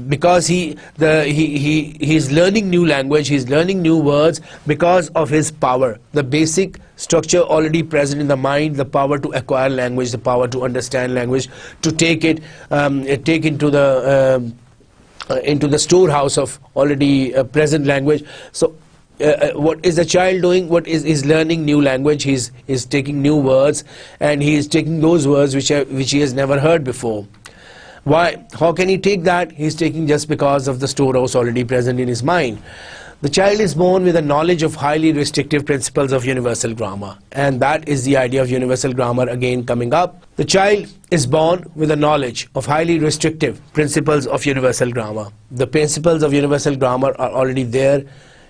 Because he is learning new language, he is learning new words because of his power, the basic structure already present in the mind, the power to acquire language, the power to understand language, to take it into the storehouse of already present language. So what is the child doing? What is learning new language? He is taking new words, and he is taking those words which he has never heard before. Why? How can he take that? He is taking just because of the storehouse already present in his mind. The child is born with a knowledge of highly restrictive principles of universal grammar, and that is the idea of universal grammar again coming up. The child is born with a knowledge of highly restrictive principles of universal grammar. The principles of universal grammar are already there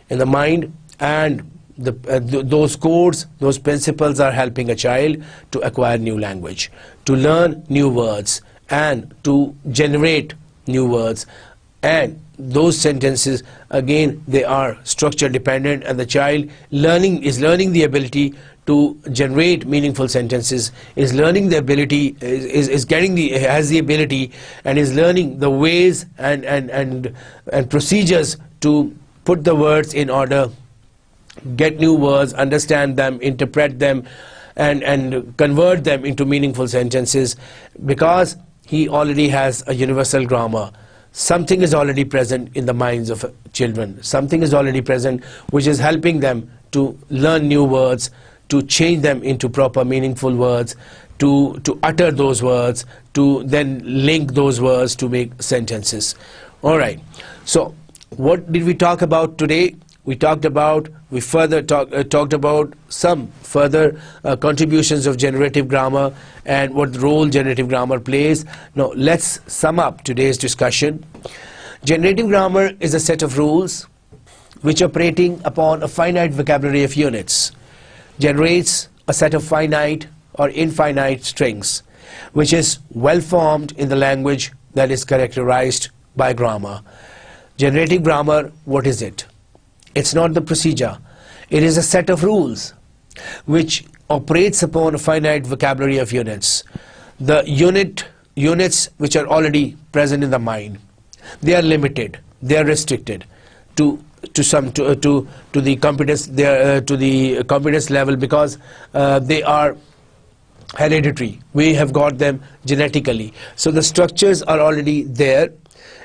in the mind, and those codes, those principles are helping a child to acquire new language, to learn new words, and to generate new words. And those sentences, again, they are structure dependent, and the child is learning the ability to generate meaningful sentences, is learning the ability, has the ability, and is learning the ways and procedures to put the words in order, get new words, understand them, interpret them, and convert them into meaningful sentences, because he already has a universal grammar. Something is already present in the minds of children. Something is already present which is helping them to learn new words, to change them into proper meaningful words, to utter those words, to then link those words to make sentences. All right. So what did we talk about today? We talked about, we further talked about some further contributions of generative grammar and what role generative grammar plays. Now let's sum up today's discussion. Generative grammar is a set of rules which, operating upon a finite vocabulary of units, generates a set of finite or infinite strings which is well formed in the language that is characterized by grammar. Generative grammar, what is it? It's not the procedure. It is a set of rules which operates upon a finite vocabulary of units. The units which are already present in the mind, they are limited, they are restricted to the competence level, because they are hereditary. We have got them genetically. So the structures are already there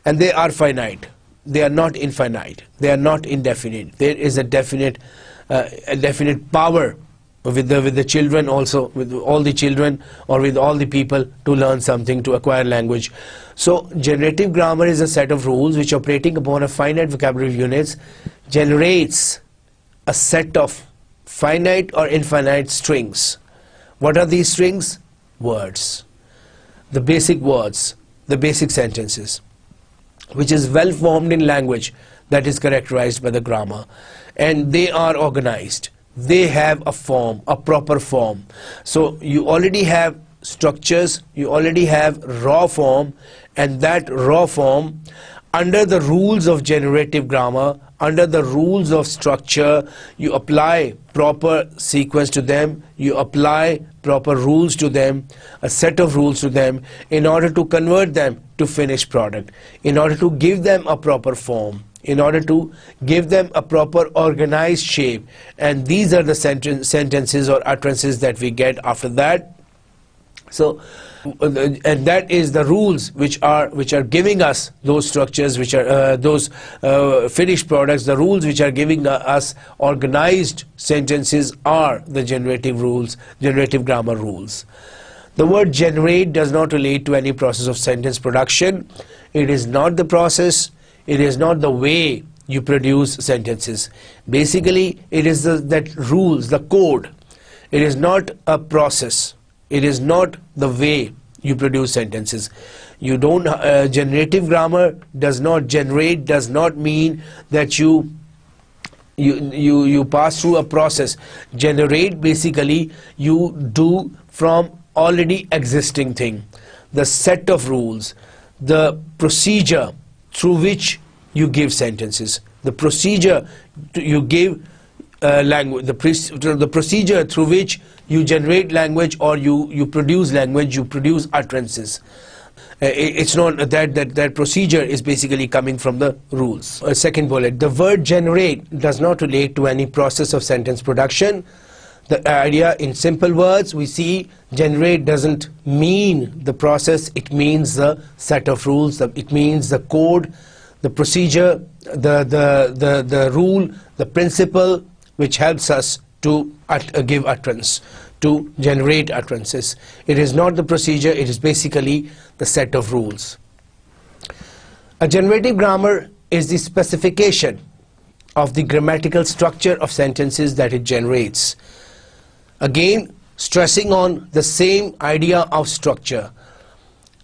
and they are finite. They are not infinite. They are not indefinite. There is a definite power with the children also, with all the children or with all the people, to learn something, to acquire language. So generative grammar is a set of rules which, operating upon a finite vocabulary of units, generates a set of finite or infinite strings. What are these strings? Words. The basic words, the basic sentences, which is well formed in language that is characterized by the grammar, and they are organized. They have a form, a proper form. So you already have structures, you already have raw form, and that raw form, under the rules of generative grammar, under the rules of structure, you apply proper sequence to them, you apply proper rules to them, a set of rules to them, in order to convert them to finished product, in order to give them a proper form, in order to give them a proper organized shape. And these are the sentences or utterances that we get after that. So and that is the rules which are giving us those structures, which are those finished products. The rules which are giving us organized sentences are the generative rules, generative grammar rules. The word generate does not relate to any process of sentence production. It is not the process, it is not the way you produce sentences. Basically, it is that rules, the code. It is not a process. It is not the way you produce sentences. You don't, generative grammar does not generate, does not mean that you pass through a process. Generate, basically, you do from already existing thing. The set of rules, the procedure through which you give sentences, the procedure you give language, the procedure through which you generate language, or you produce language, you produce utterances. It's not that procedure is basically coming from the rules. Second bullet, the word generate does not relate to any process of sentence production. The idea, in simple words, we see generate doesn't mean the process, it means the set of rules, it means the code, the procedure, the rule, the principle which helps us to give utterance, to generate utterances. It is not the procedure, it is basically the set of rules. A generative grammar is the specification of the grammatical structure of sentences that it generates. Again, stressing on the same idea of structure.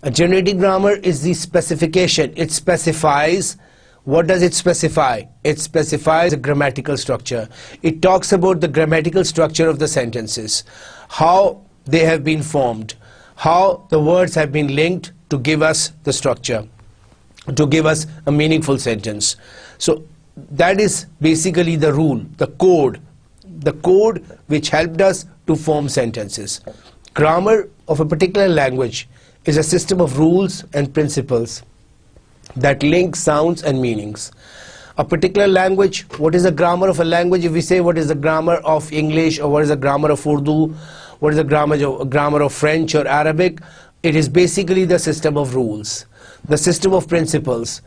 A generative grammar is the specification. It specifies. What does it specify? It specifies a grammatical structure. It talks about the grammatical structure of the sentences, how they have been formed, how the words have been linked to give us the structure, to give us a meaningful sentence. So that is basically the rule, the code which helped us to form sentences. Grammar of a particular language is a system of rules and principles that link sounds and meanings. A particular language, what is the grammar of a language? If we say what is the grammar of English or what is the grammar of Urdu, what is the grammar of French or Arabic? It is basically the system of rules, the system of principles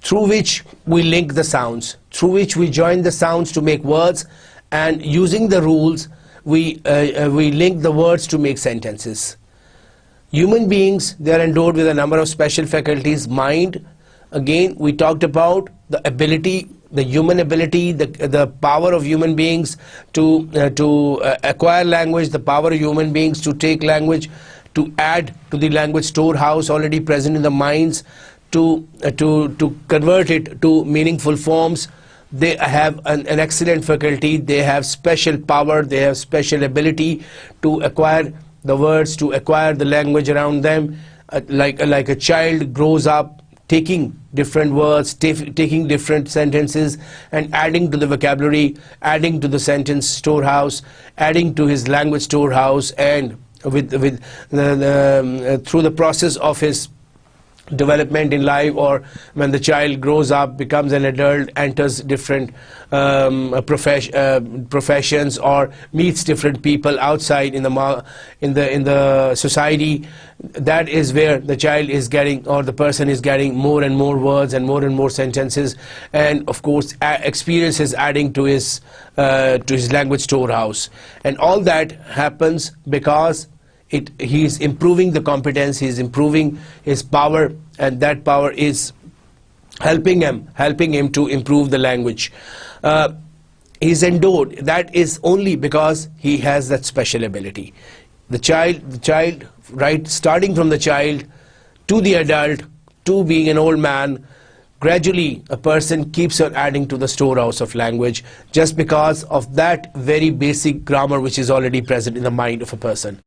through which we link the sounds, through which we join the sounds to make words, and using the rules we link the words to make sentences. Human beings, they are endowed with a number of special faculties. Mind, again we talked about the ability, the human ability, the power of human beings to acquire language, the power of human beings to take language, to add to the language storehouse already present in the minds, to convert it to meaningful forms. They have an excellent faculty, they have special power, they have special ability to acquire the words, to acquire the language around them. Like a child grows up taking different words, taking different sentences and adding to the vocabulary, adding to the sentence storehouse, adding to his language storehouse, and through the process of his development in life, or when the child grows up, becomes an adult, enters different professions, or meets different people outside in the society, that is where the child is getting, or the person is getting, more and more words and more sentences, and of course experiences adding to his language storehouse. And all that happens because he is improving the competence, he is improving his power, and that power is helping him to improve the language. He is endowed. That is only because he has that special ability. The child, right, starting from the child to the adult to being an old man, gradually a person keeps on adding to the storehouse of language just because of that very basic grammar which is already present in the mind of a person.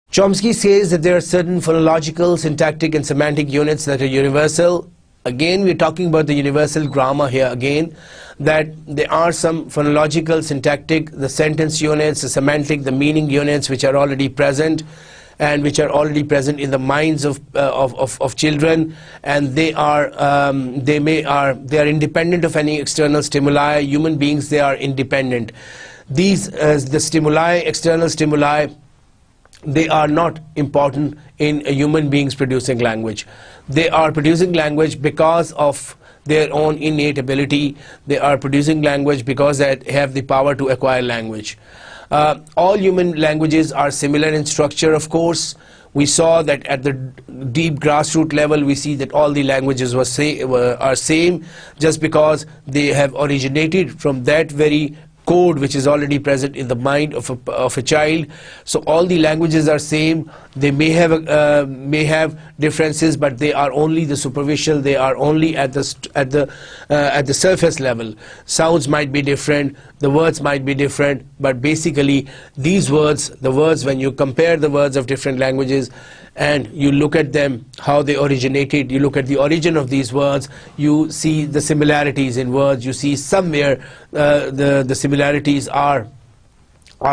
Chomsky says that there are certain phonological, syntactic and semantic units that are universal. Again, we are talking about the universal grammar here again, that there are some phonological, syntactic, the sentence units, the semantic, the meaning units which are already present, and which are already present in the minds of children, and they are independent of any external stimuli. Human beings, they are independent. These the stimuli, external stimuli, they are not important in human beings producing language. They are producing language because of their own innate ability. They are producing language because they have the power to acquire language. All human languages are similar in structure, of course. We saw that at the deep grassroots level, we see that all the languages are same just because they have originated from that very code which is already present in the mind of a child. So all the languages are same. They may have differences, but they are only the superficial. They are only at the surface level. Sounds might be different, the words might be different, but basically these words, the words, when you compare the words of different languages and you look at them, how they originated, you look at the origin of these words, you see the similarities in words, you see somewhere the similarities are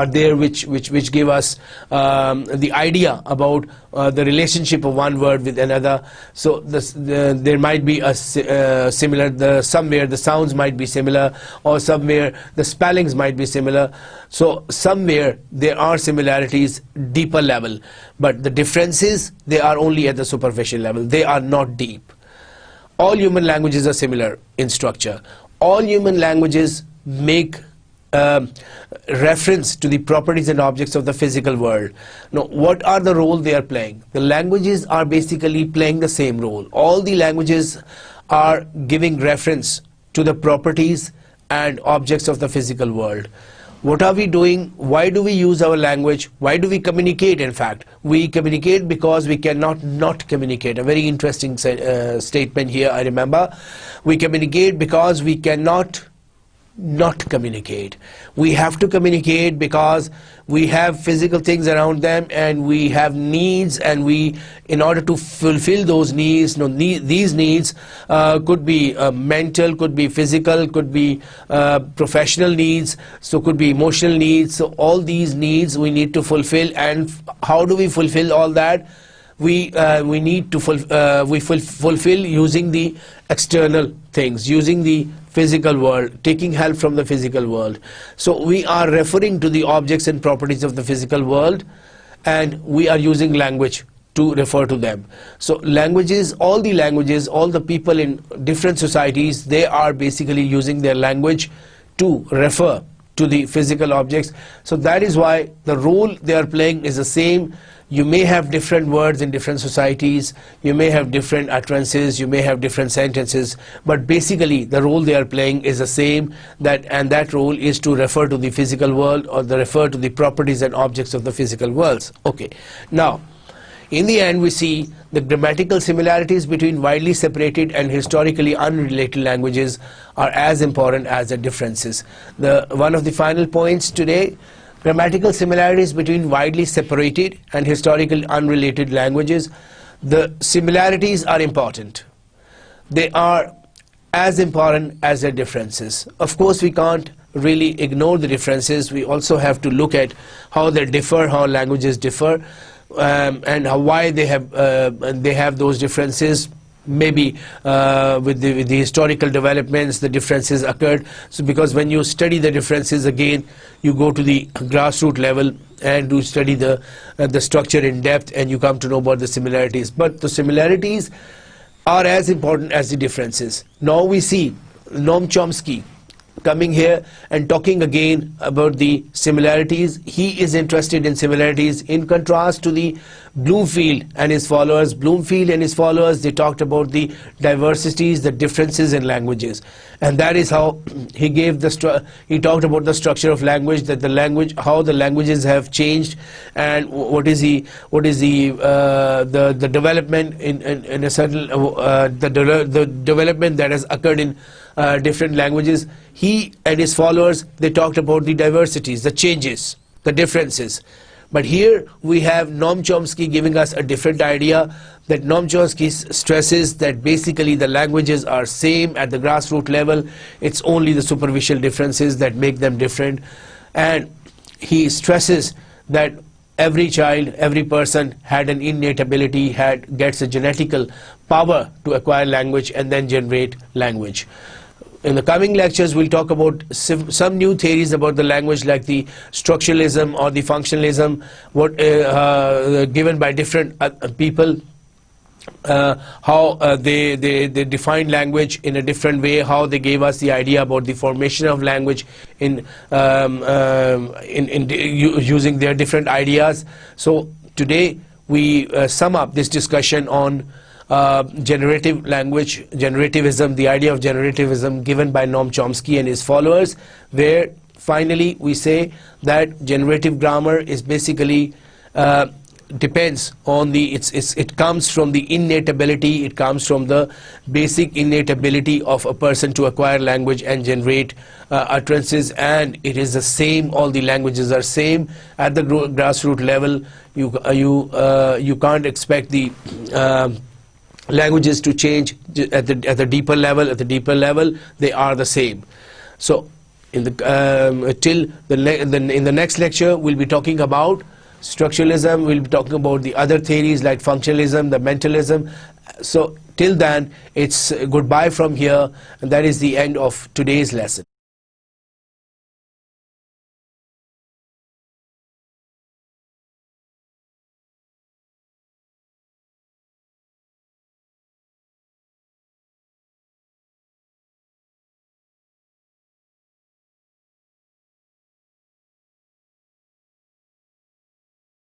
there which give us the idea about the relationship of one word with another. So there might be a similar, somewhere the sounds might be similar, or somewhere the spellings might be similar. So somewhere there are similarities deeper level, but the differences, they are only at the superficial level. They are not deep. All human languages are similar in structure. All human languages make reference to the properties and objects of the physical world. Now, what are the role they are playing? The languages are basically playing the same role. All the languages are giving reference to the properties and objects of the physical world. What are we doing? Why do we use our language? Why do we communicate? In fact, we communicate because we cannot not communicate. A very interesting statement here, I remember. We communicate because we cannot not communicate. We have to communicate because we have physical things around them, and we have needs, and we, in order to fulfill those needs, these needs could be mental, could be physical, could be professional needs, so could be emotional needs. So all these needs we need to fulfill. And how do we fulfill all that? we need to fulfill using the external things, using the physical world, taking help from the physical world. So we are referring to the objects and properties of the physical world, and we are using language to refer to them. So languages, all the people in different societies, they are basically using their language to refer to the physical objects. So that is why the role they are playing is the same. You may have different words in different societies, you may have different utterances, you may have different sentences, but basically the role they are playing is the same, and that role is to refer to the physical world, or to refer to the properties and objects of the physical worlds. Okay. Now, in the end, we see the grammatical similarities between widely separated and historically unrelated languages are as important as the differences. One of the final points today: grammatical similarities between widely separated and historically unrelated languages. The similarities are important. They are as important as the differences. Of course, we can't really ignore the differences. We also have to look at how they differ, how languages differ, and why they have those differences. Maybe with the historical developments, the differences occurred. So because when you study the differences, again you go to the grassroots level and do study the structure in depth, and you come to know about the similarities. But the similarities are as important as the differences. Now we see Noam Chomsky coming here and talking again about the similarities. He is interested in similarities in contrast to the Bloomfield and his followers. Bloomfield and his followers, they talked about the diversities, the differences in languages, and that is how he gave he talked about the structure of language, that how the languages have changed, and what is the development in a certain the development that has occurred in different languages. He and his followers, they talked about the diversities, the changes, the differences. But here we have Noam Chomsky giving us a different idea, that Noam Chomsky stresses that basically the languages are same at the grassroots level. It's only the superficial differences that make them different. And he stresses that every child, every person had an innate ability, gets a genetical power to acquire language and then generate language. In the coming lectures, we'll talk about some new theories about the language, like the structuralism or the functionalism, given by different people, how they define language in a different way, how they gave us the idea about the formation of language in using their different ideas. So today we sum up this discussion on generative language, generativism, the idea of generativism given by Noam Chomsky and his followers, where finally we say that generative grammar is basically depends on it comes from the innate ability, it comes from the basic innate ability of a person to acquire language and generate utterances, and it is the same, all the languages are same at the grassroots level. You can't expect the languages to change at the deeper level. At the deeper level, they are the same. So in the next lecture, we'll be talking about structuralism. We'll be talking about the other theories like functionalism, the mentalism. So till then, it's goodbye from here, and that is the end of today's lesson.